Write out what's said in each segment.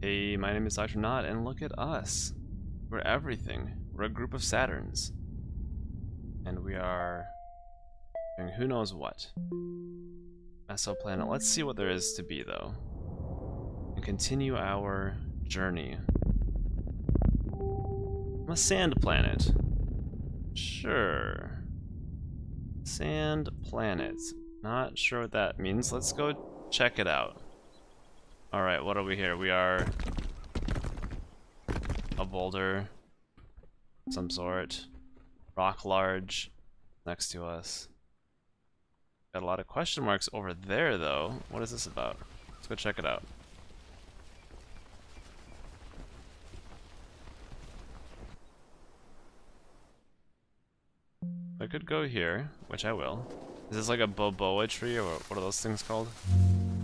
Hey, my name is Dr. Nought, and look at us. We're everything. We're a group of Saturns. And we are doing who knows what. Mesoplanet. Let's see what there is to be, though. And continue our journey. A sand planet. Sure. Sand planet. Not sure what that means. Let's go check it out. Alright, what are we here? We are a boulder of some sort. Rock large next to us. Got a lot of question marks over there, though. What is this about? Let's go check it out. I could go here, which I will. Is this like a boboa tree, or what are those things called?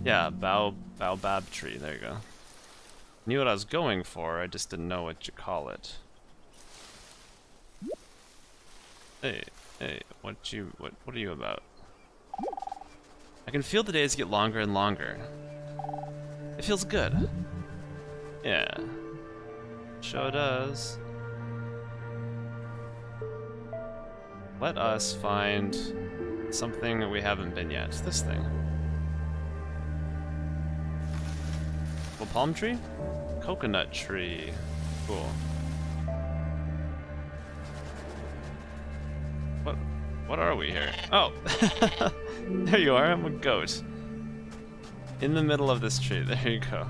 Yeah, baobab tree, there you go. Knew what I was going for, I just didn't know what you call it. Hey, what are you about? I can feel the days get longer and longer. It feels good. Yeah. Sure does. Let us find something that we haven't been yet. This thing. Well, palm tree? Coconut tree. Cool. What are we here? Oh! There you are, I'm a goat. In the middle of this tree, there you go.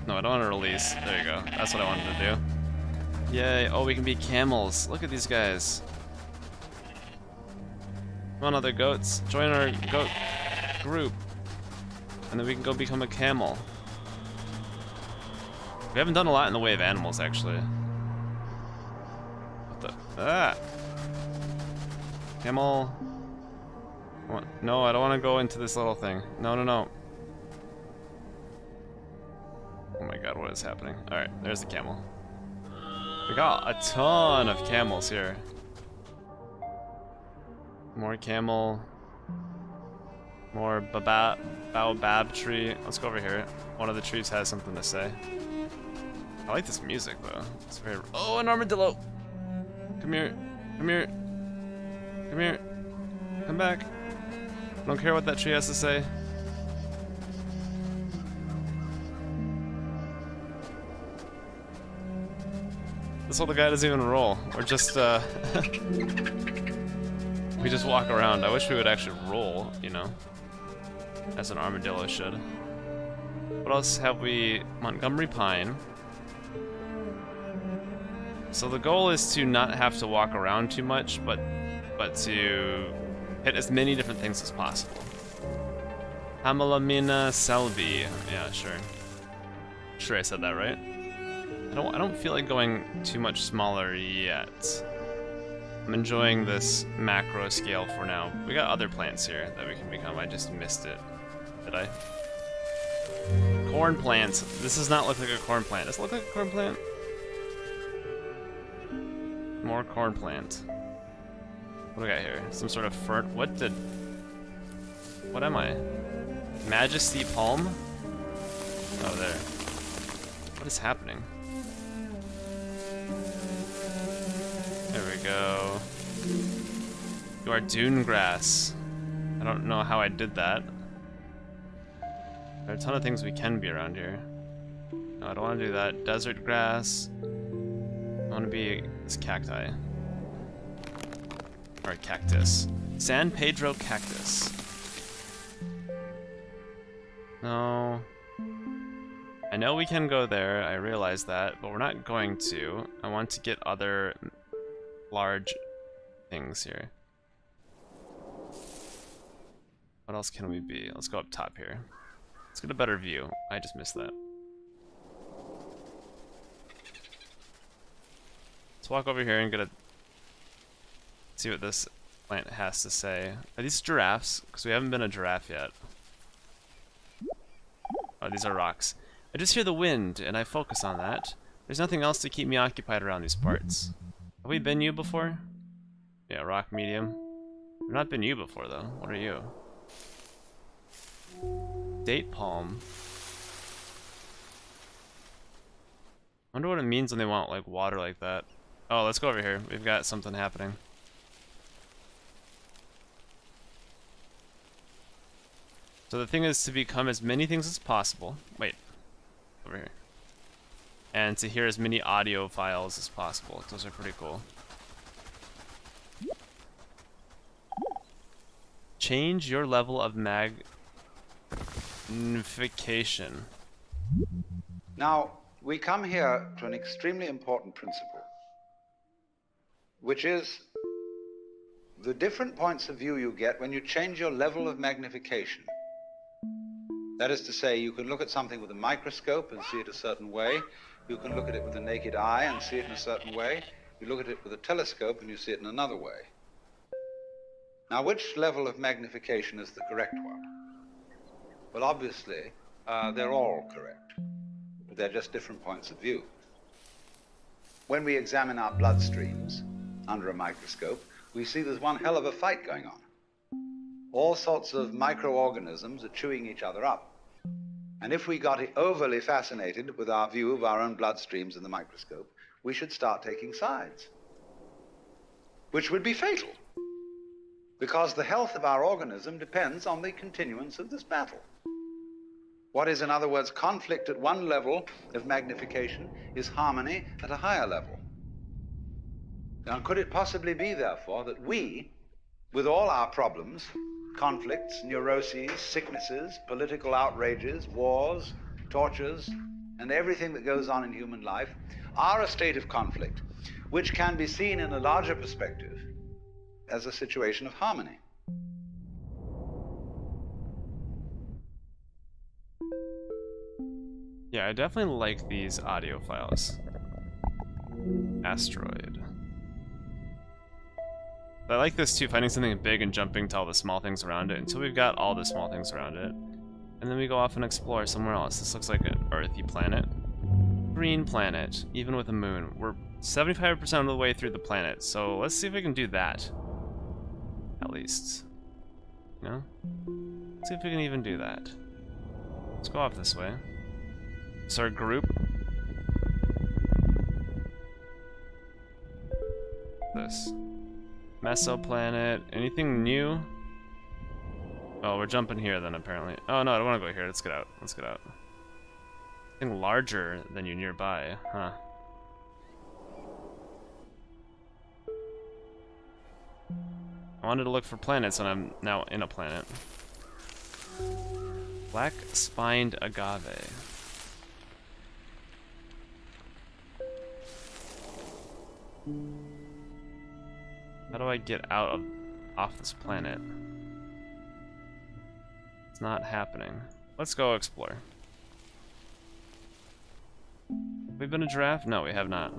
No, I don't want to release. There you go. That's what I wanted to do. Yay. Oh, we can be camels. Look at these guys. Come on, other goats. Join our goat group. And then we can go become a camel. We haven't done a lot in the way of animals, actually. What the? Ah! Camel. No, I don't want to go into this little thing. No, no, no. Oh my god, what is happening? Alright, there's the camel. We got a ton of camels here. More camel. More baobab tree. Let's go over here. One of the trees has something to say. I like this music though. It's very. Oh, an armadillo! Come here. Come here. Come here. Come back. I don't care what that tree has to say. This little guy doesn't even roll. Or just, we just walk around. I wish we would actually roll, you know? As an armadillo should. What else have we? Montgomery pine. So the goal is to not have to walk around too much, but to hit as many different things as possible. Hamelamina selby. Yeah, sure. Sure I said that right. I don't feel like going too much smaller yet. I'm enjoying this macro scale for now. We got other plants here that we can become. I just missed it. Did I? Corn plants. This does not look like a corn plant. Does it look like a corn plant? More corn plant. What do we got here? Some sort of fern. What am I? Majesty palm? Oh, there. What is happening? There we go. You are dune grass. I don't know how I did that. There are a ton of things we can be around here. No, I don't want to do that. Desert grass. I want to be this cacti. Or a cactus. San Pedro cactus. No. I know we can go there, I realize that, but we're not going to. I want to get other large things here. What else can we be? Let's go up top here. Let's get a better view. I just missed that. Let's walk over here and see what this plant has to say. Are these giraffes? Because we haven't been a giraffe yet. Oh, these are rocks. I just hear the wind, and I focus on that. There's nothing else to keep me occupied around these parts. Have we been you before? Yeah, rock medium. I've not been you before, though. What are you? date palm. I wonder what it means when they want like water like that. Oh, let's go over here. We've got something happening. So the thing is to become as many things as possible. Wait. Over here. And to hear as many audio files as possible. Those are pretty cool. Change your level of magnification. Now, we come here to an extremely important principle, which is the different points of view you get when you change your level of magnification. That is to say, you can look at something with a microscope and see it a certain way. You can look at it with the naked eye and see it in a certain way. You look at it with a telescope and you see it in another way. Now, which level of magnification is the correct one? Well, obviously, they're all correct. They're just different points of view. When we examine our bloodstreams under a microscope, we see there's one hell of a fight going on. All sorts of microorganisms are chewing each other up. And if we got overly fascinated with our view of our own bloodstreams in the microscope, we should start taking sides, which would be fatal, because the health of our organism depends on the continuance of this battle. What is, in other words, conflict at one level of magnification is harmony at a higher level. Now, could it possibly be, therefore, that we, with all our problems, conflicts, neuroses, sicknesses, political outrages, wars, tortures, and everything that goes on in human life, are a state of conflict which can be seen in a larger perspective as a situation of harmony? Yeah, I definitely like these audio files. Asteroid. I like this too, finding something big and jumping to all the small things around it until we've got all the small things around it. And then we go off and explore somewhere else. This looks like an earthy planet. Green planet, even with a moon. We're 75% of the way through the planet, so let's see if we can do that. At least. You know? Let's see if we can even do that. Let's go off this way. It's our group. This. Mesoplanet. Anything new? Oh, we're jumping here then, apparently. Oh, no, I don't want to go here. Let's get out. Let's get out. Something larger than you nearby, huh? I wanted to look for planets, and I'm now in a planet. Black-spined agave. How do I get off this planet? It's not happening. Let's go explore. Have we been a giraffe? No, we have not.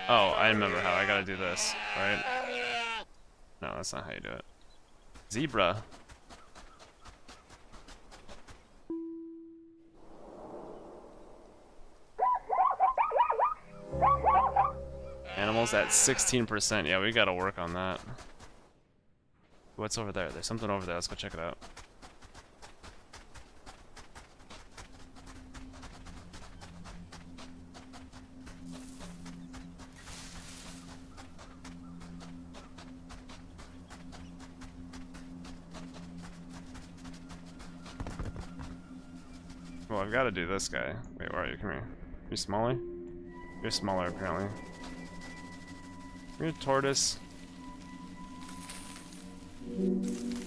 Oh, I remember how. I gotta do this, right? No, that's not how you do it. Zebra. Animals at 16%. Yeah, we gotta work on that. What's over there? There's something over there. Let's go check it out. Well, I've got to do this guy. Wait, where are you? Come here. You're smaller? You're smaller, apparently. You're a tortoise.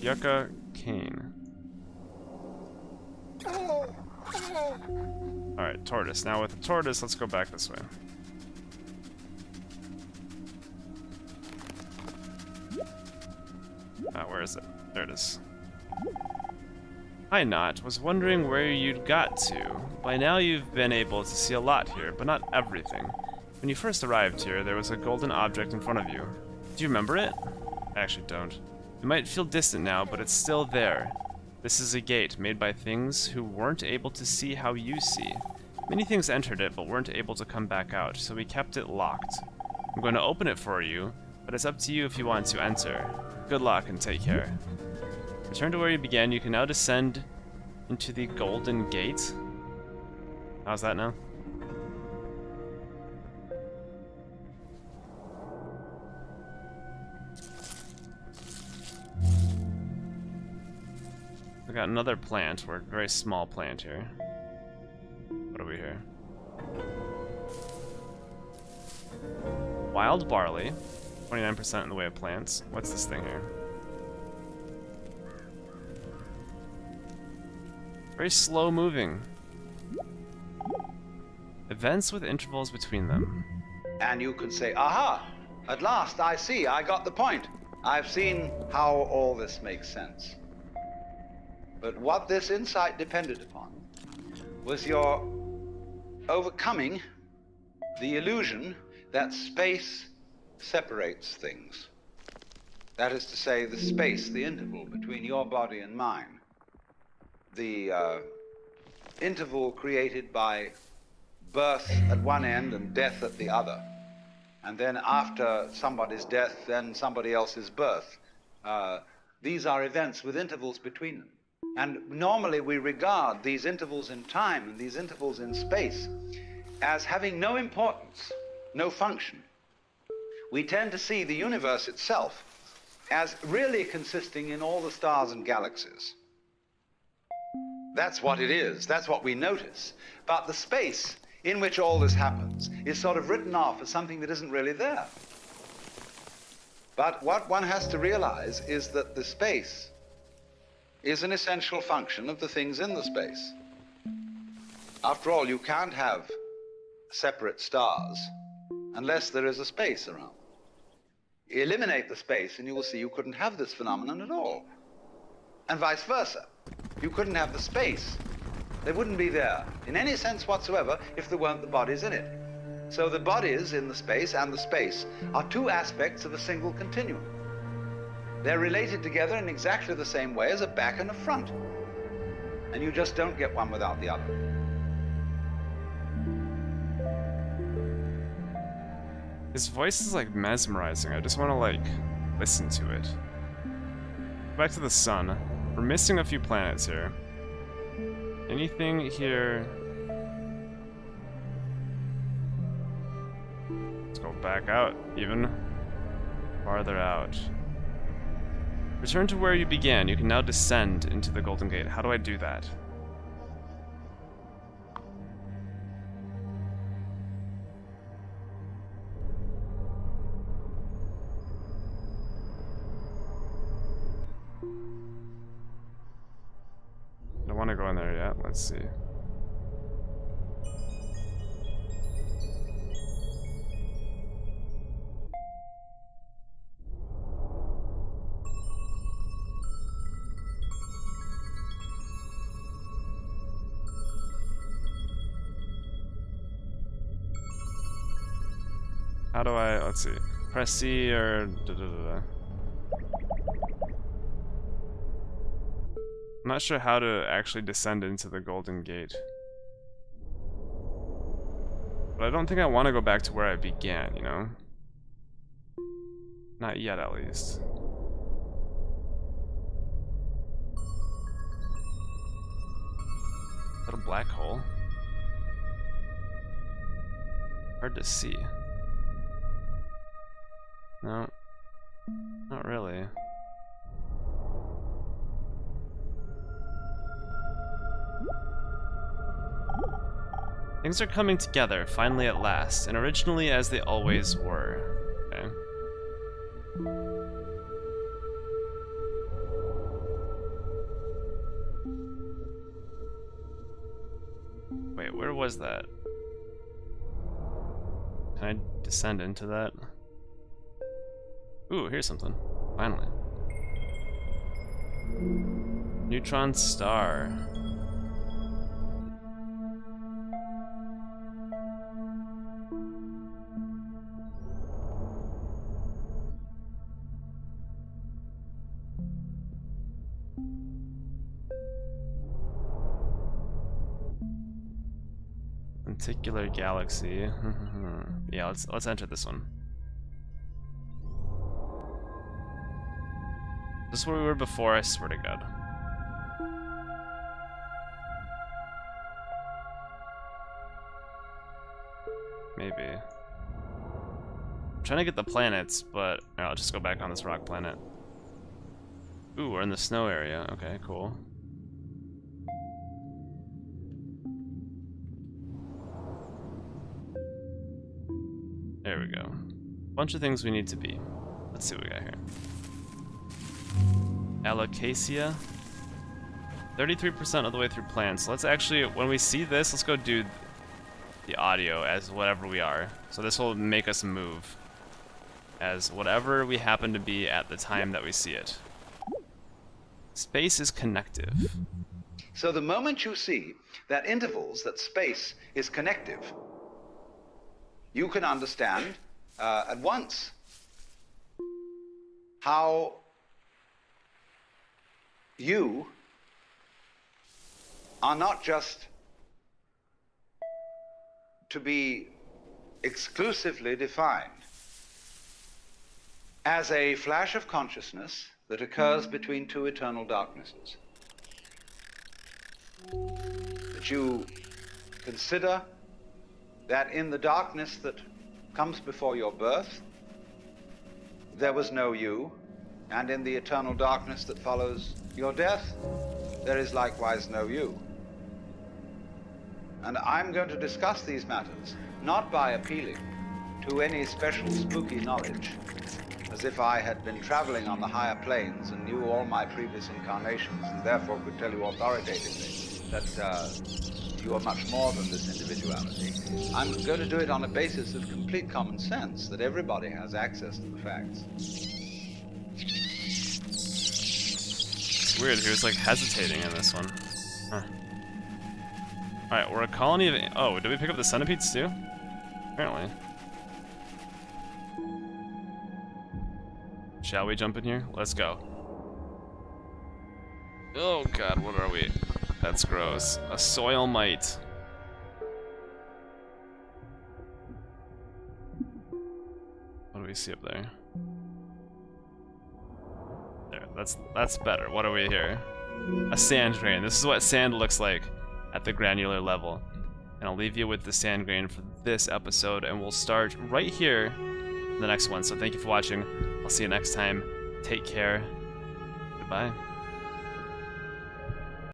Yucca cane. Alright, tortoise. Now with the tortoise, let's go back this way. Where is it? There it is. Hi, Nought. Was wondering where you'd got to. By now you've been able to see a lot here, but not everything. When you first arrived here, there was a golden object in front of you. Do you remember it? I actually don't. It might feel distant now, but it's still there. This is a gate made by things who weren't able to see how you see. Many things entered it, but weren't able to come back out, so we kept it locked. I'm going to open it for you, but it's up to you if you want to enter. Good luck and take care. Return to where you began. You can now descend into the Golden Gate. How's that now? We got another plant. We're a very small plant here. What are we here? Wild barley. 29% in the way of plants. What's this thing here? Very slow moving. Events with intervals between them. And you can say, aha, at last I see, I got the point. I've seen how all this makes sense. But what this insight depended upon was your overcoming the illusion that space separates things. That is to say, the space, the interval between your body and mine. The interval created by birth at one end and death at the other. And then after somebody's death, then somebody else's birth. These are events with intervals between them. And normally we regard these intervals in time and these intervals in space as having no importance, no function. We tend to see the universe itself as really consisting in all the stars and galaxies. That's what it is. That's what we notice. But the space in which all this happens is sort of written off as something that isn't really there. But what one has to realize is that the space is an essential function of the things in the space. After all, you can't have separate stars unless there is a space around. Eliminate the space and you will see you couldn't have this phenomenon at all. And vice versa. You couldn't have the space. They wouldn't be there in any sense whatsoever if there weren't the bodies in it. So the bodies in the space and the space are two aspects of a single continuum. They're related together in exactly the same way as a back and a front. And you just don't get one without the other. His voice is like mesmerizing. I just want to like listen to it. Back to the sun. We're missing a few planets here. Anything here? Let's go back out, even farther out. Return to where you began. You can now descend into the Golden Gate. How do I do that? I don't want to go in there yet. Let's see. How do I, let's see, press C or da-da-da-da. I'm not sure how to actually descend into the Golden Gate. But I don't think I want to go back to where I began, you know? Not yet, at least. Is that a black hole? Hard to see. No, not really. Things are coming together, finally at last, and originally as they always were. Okay. Wait, where was that? Can I descend into that? Ooh, here's something. Finally. Neutron star. Particular galaxy. Yeah, let's enter this one. This is where we were before, I swear to God. Maybe. I'm trying to get the planets, but I'll just go back on this rock planet. Ooh, we're in the snow area. Okay, cool. There we go. Bunch of things we need to be. Let's see what we got here. Alocasia. 33% of the way through plans. So let's actually, when we see this, let's go do the audio as whatever we are. So this will make us move as whatever we happen to be at the time that we see it. Space is connective. So the moment you see that intervals, that space is connective, you can understand at once how you are not just to be exclusively defined as a flash of consciousness that occurs between two eternal darknesses. That you consider that in the darkness that comes before your birth, there was no you, and in the eternal darkness that follows your death, there is likewise no you. And I'm going to discuss these matters not by appealing to any special spooky knowledge, as if I had been traveling on the higher planes and knew all my previous incarnations and therefore could tell you authoritatively that you are much more than this individuality. I'm going to do it on a basis of complete common sense, that everybody has access to the facts. It's weird, he was like hesitating in this one. Huh. Alright, we're a colony of... Oh, did we pick up the centipedes too? Apparently. Shall we jump in here? Let's go. Oh god, what are we? That's gross. A soil mite. What do we see up there? There, that's better. What are we here? A sand grain. This is what sand looks like at the granular level. And I'll leave you with the sand grain for this episode, and we'll start right here in the next one. So thank you for watching. I'll see you next time. Take care. Goodbye.